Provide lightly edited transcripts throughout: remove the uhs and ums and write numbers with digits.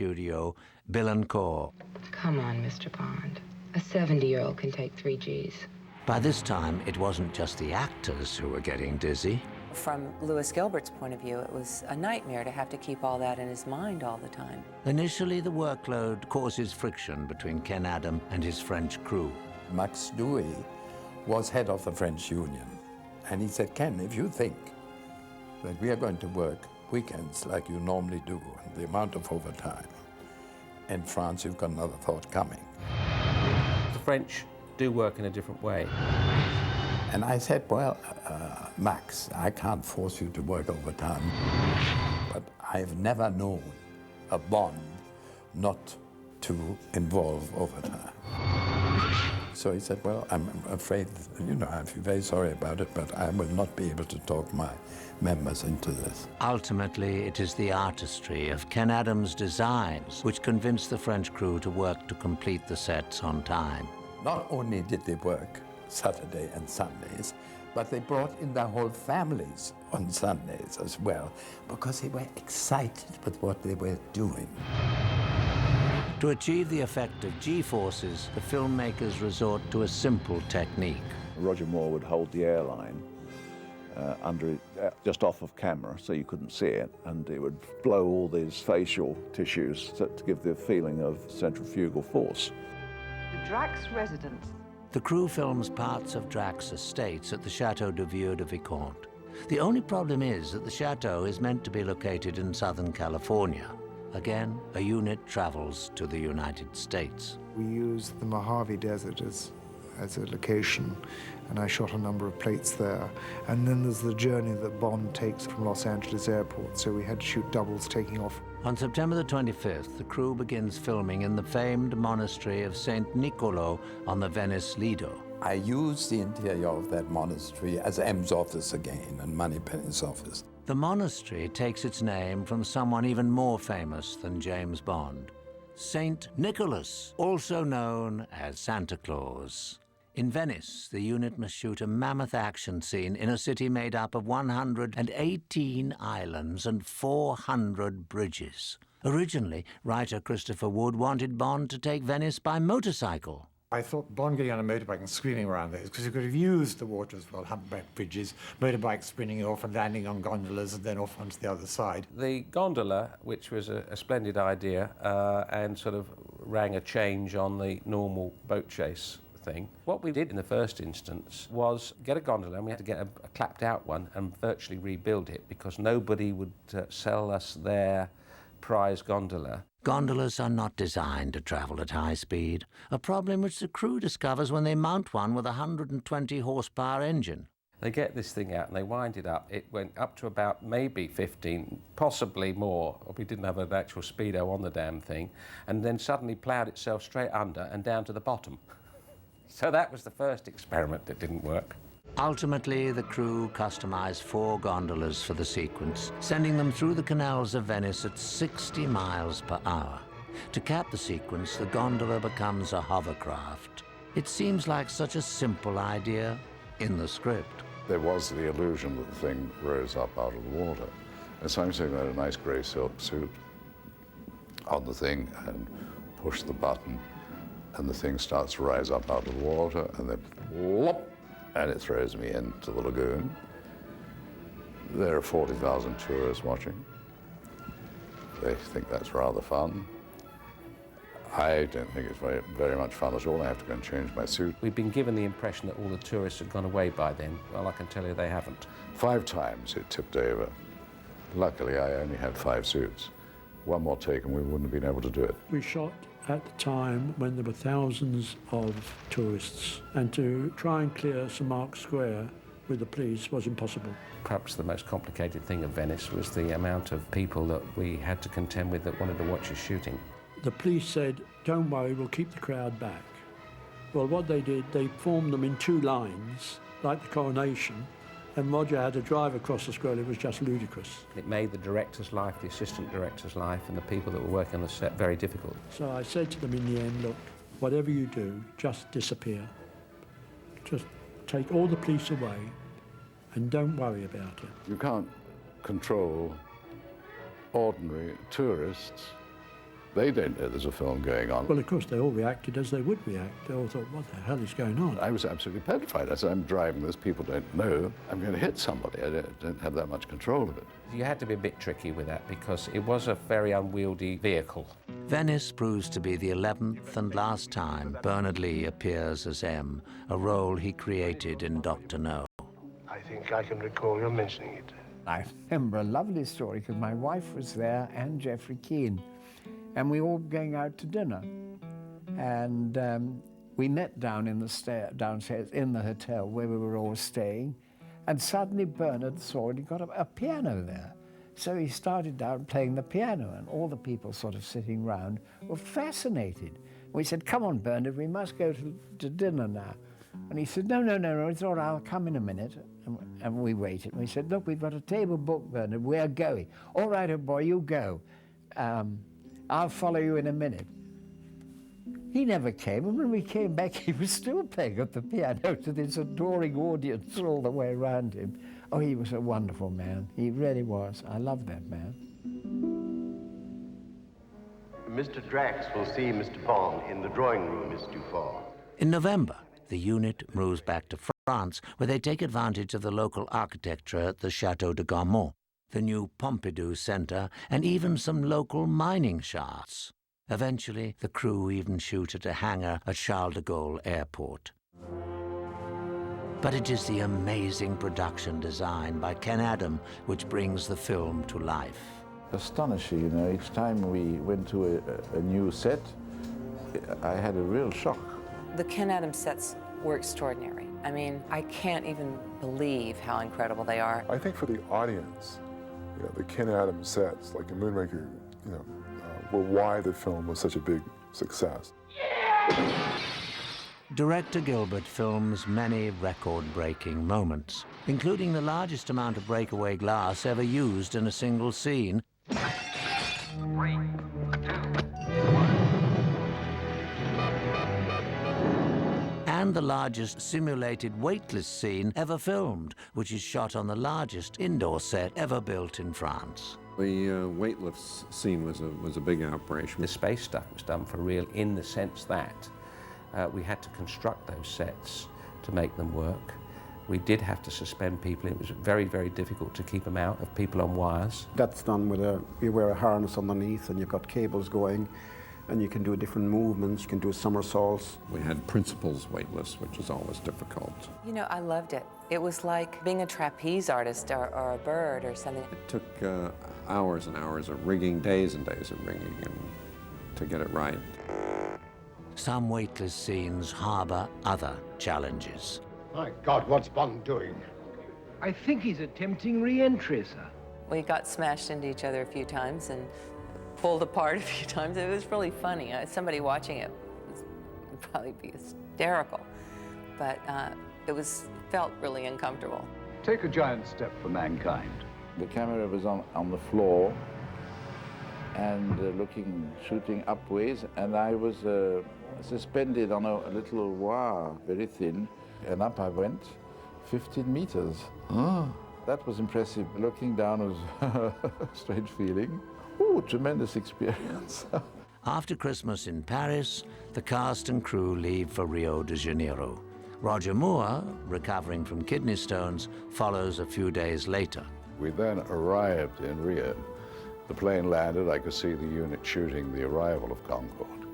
studio, Billancourt. Come on, Mr. Bond. A 70-year-old can take 3 Gs. By this time, it wasn't just the actors who were getting dizzy. From Lewis Gilbert's point of view, it was a nightmare to have to keep all that in his mind all the time. Initially, the workload causes friction between Ken Adam and his French crew. Max Douay was head of the French Union. And he said, Ken, if you think that we are going to work weekends like you normally do, and the amount of overtime, in France you've got another thought coming. The French do work in a different way. And I said, well, Max, I can't force you to work overtime, but I've never known a Bond not to involve overtime. So he said, well, I'm afraid, I feel very sorry about it, but I will not be able to talk my members into this. Ultimately, it is the artistry of Ken Adams' designs which convinced the French crew to work to complete the sets on time. Not only did they work Saturday and Sundays, but they brought in their whole families on Sundays as well, because they were excited with what they were doing. To achieve the effect of G-forces, the filmmakers resort to a simple technique. Roger Moore would hold the airline just off of camera so you couldn't see it, and it would blow all these facial tissues to give the feeling of centrifugal force. The Drax residence. The crew films parts of Drax estates at the Chateau de Vieux de Vicomte. The only problem is that the chateau is meant to be located in Southern California. Again, a unit travels to the United States. We used the Mojave Desert as a location, and I shot a number of plates there. And then there's the journey that Bond takes from Los Angeles Airport, so we had to shoot doubles taking off. On September the 25th, the crew begins filming in the famed monastery of St. Nicolo on the Venice Lido. I used the interior of that monastery as M's office again, and Moneypenny's office. The monastery takes its name from someone even more famous than James Bond, Saint Nicholas, also known as Santa Claus. In Venice, the unit must shoot a mammoth action scene in a city made up of 118 islands and 400 bridges. Originally, writer Christopher Wood wanted Bond to take Venice by motorcycle. I thought Bond getting on a motorbike and screaming around those, because he could have used the water as well, humpback bridges, motorbikes spinning off and landing on gondolas and then off onto the other side. The gondola, which was a splendid idea and sort of rang a change on the normal boat chase thing. What we did in the first instance was get a gondola, and we had to get a clapped out one and virtually rebuild it, because nobody would sell us their prize gondola. Gondolas are not designed to travel at high speed, a problem which the crew discovers when they mount one with a 120 horsepower engine. They get this thing out and they wind it up. It went up to about maybe 15, possibly more. We didn't have an actual speedo on the damn thing, and then suddenly ploughed itself straight under and down to the bottom. So that was the first experiment that didn't work. Ultimately, the crew customized 4 gondolas for the sequence, sending them through the canals of Venice at 60 miles per hour. To cap the sequence, the gondola becomes a hovercraft. It seems like such a simple idea in the script. There was the illusion that the thing rose up out of the water. And so I'm sitting there in a nice grey silk suit on the thing and push the button, and the thing starts to rise up out of the water, and then whoop, and it throws me into the lagoon. There are 40,000 tourists watching. They think that's rather fun. I don't think it's very much fun at all. I have to go and change my suit. We've been given the impression that all the tourists had gone away by then. Well, I can tell you they haven't. 5 times it tipped over. Luckily, I only had 5 suits. One more take and we wouldn't have been able to do it. We shot at the time when there were thousands of tourists, and to try and clear St. Mark's Square with the police was impossible. Perhaps the most complicated thing of Venice was the amount of people that we had to contend with that wanted to watch us shooting. The police said, "Don't worry, we'll keep the crowd back." Well, what they did, they formed them in 2 lines, like the coronation, and Roger had to drive across the square. It was just ludicrous. It made the director's life, the assistant director's life, and the people that were working on the set very difficult. So I said to them in the end, look, whatever you do, just disappear. Just take all the police away and don't worry about it. You can't control ordinary tourists They don't know there's a film going on. Well, of course, they all reacted as they would react. They all thought, what the hell is going on? I was absolutely petrified. I said, I'm driving this, people don't know. I'm going to hit somebody. I don't have that much control of it. You had to be a bit tricky with that because it was a very unwieldy vehicle. Venice proves to be the 11th and last time Bernard Lee appears as M, a role he created in Dr. No. I think I can recall you mentioning it. I remember a lovely story because my wife was there and Geoffrey Keane, and we were all going out to dinner. And we met down in the downstairs in the hotel where we were all staying, and suddenly Bernard saw he got a piano there. So he started down playing the piano, and all the people sort of sitting round were fascinated. We said, come on, Bernard, we must go to dinner now. And he said, no, it's all right, I'll come in a minute. And we waited. And we said, look, we've got a table booked, Bernard, we're going. All right, old boy, you go. I'll follow you in a minute. He never came, and when we came back, he was still playing at the piano to this adoring audience all the way around him. Oh, he was a wonderful man. He really was. I love that man. Mr. Drax will see Mr. Bond in the drawing room, Miss Dufort. In November, the unit moves back to France, where they take advantage of the local architecture at the Château de Gaumont, the new Pompidou Centre, and even some local mining shafts. Eventually, the crew even shoot at a hangar at Charles de Gaulle Airport. But it is the amazing production design by Ken Adam which brings the film to life. Astonishing, you know, each time we went to a new set, I had a real shock. The Ken Adam sets were extraordinary. I mean, I can't even believe how incredible they are. I think for the audience, you know, the Ken Adam sets, like in Moonraker, you know, were why the film was such a big success. Director Gilbert films many record-breaking moments, including the largest amount of breakaway glass ever used in a single scene. 3, 2, 1. And the largest simulated weightless scene ever filmed, which is shot on the largest indoor set ever built in France. The weightless scene was a big operation. The space stuff was done for real in the sense that we had to construct those sets to make them work. We did have to suspend people. It was very, very difficult to keep them out of people on wires. That's done with you wear a harness underneath and you've got cables going and you can do different movements, you can do somersaults. We had principals weightless, which is always difficult. You know, I loved it. It was like being a trapeze artist or a bird or something. It took hours and hours of rigging, days and days of rigging to get it right. Some weightless scenes harbor other challenges. My God, what's Bond doing? I think he's attempting re-entry, sir. We got smashed into each other a few times and pulled apart a few times. It was really funny. Somebody watching it would probably be hysterical, but it felt really uncomfortable. Take a giant step for mankind. The camera was on the floor and shooting upwards, and I was suspended on a little wire, very thin, and up I went, 15 meters. That was impressive. Looking down was a strange feeling. Ooh, tremendous experience. After Christmas in Paris, the cast and crew leave for Rio de Janeiro. Roger Moore, recovering from kidney stones, follows a few days later. We then arrived in Rio. The plane landed, I could see the unit shooting the arrival of Concorde.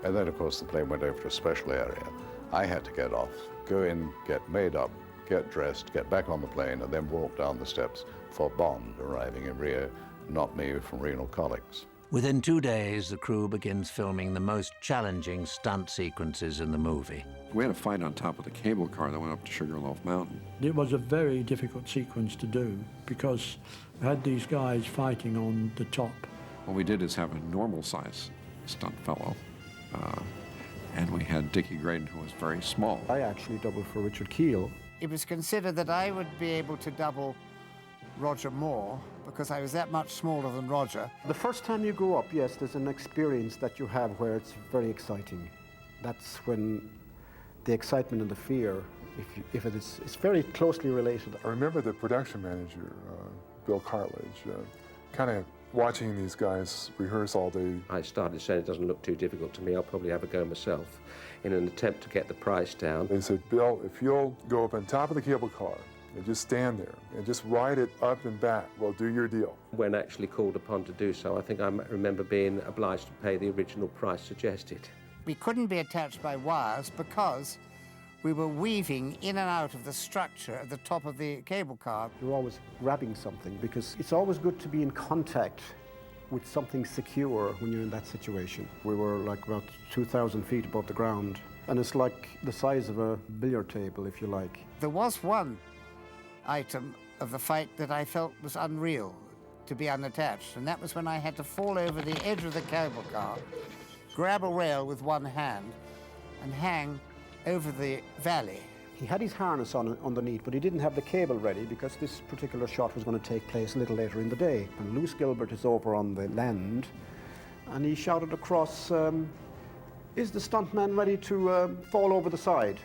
And then, of course, the plane went over to a special area. I had to get off, go in, get made up, get dressed, get back on the plane, and then walk down the steps for Bond arriving in Rio, not me from renal colics. Within 2 days, the crew begins filming the most challenging stunt sequences in the movie. We had a fight on top of the cable car that went up to Sugarloaf Mountain. It was a very difficult sequence to do because we had these guys fighting on the top. What we did is have a normal size stunt fellow, and we had Dickie Graydon, who was very small. I actually doubled for Richard Keel. It was considered that I would be able to double Roger Moore because I was that much smaller than Roger. The first time you go up, yes, there's an experience that you have where it's very exciting. That's when the excitement and the fear, if it's very closely related. I remember the production manager, Bill Cartledge, kind of watching these guys rehearse all day. I started saying it doesn't look too difficult to me, I'll probably have a go myself, in an attempt to get the price down. They said, Bill, if you'll go up on top of the cable car and just stand there and just ride it up and back, we'll do your deal. When actually called upon to do so, I think I remember being obliged to pay the original price suggested. We couldn't be attached by wires because we were weaving in and out of the structure at the top of the cable car. You're always grabbing something because it's always good to be in contact with something secure when you're in that situation. We were like about 2,000 feet above the ground, and it's like the size of a billiard table, if you like. There was one item of the fight that I felt was unreal to be unattached, and that was when I had to fall over the edge of the cable car, grab a rail with one hand, and hang over the valley. He had his harness on underneath, but he didn't have the cable ready because this particular shot was going to take place a little later in the day. And Louis Gilbert is over on the land, and he shouted across, is the stuntman ready to fall over the side?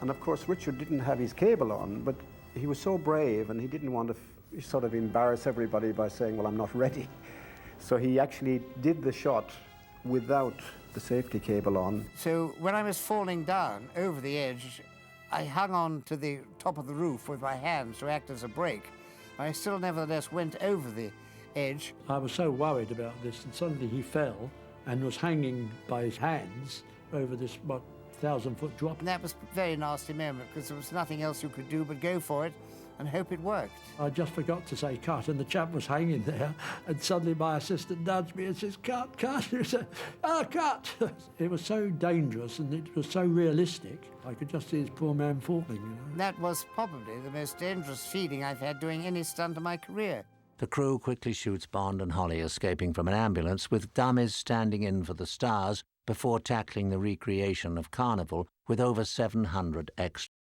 And of course, Richard didn't have his cable on, but he was so brave, and he didn't want to sort of embarrass everybody by saying, well, I'm not ready. So he actually did the shot without the safety cable on. So when I was falling down over the edge, I hung on to the top of the roof with my hands to act as a brake. I still nevertheless went over the edge. I was so worried about this, and suddenly he fell and was hanging by his hands over this, 1,000-foot drop. And that was a very nasty moment because there was nothing else you could do but go for it and hope it worked. I just forgot to say cut, and the chap was hanging there, and suddenly my assistant nudged me and says, cut, cut. He said, cut. It was so dangerous and it was so realistic. I could just see this poor man falling, you know. That was probably the most dangerous feeling I've had doing any stunt in my career. The crew quickly shoots Bond and Holly escaping from an ambulance with dummies standing in for the stars before tackling the recreation of Carnival with over 700 extras.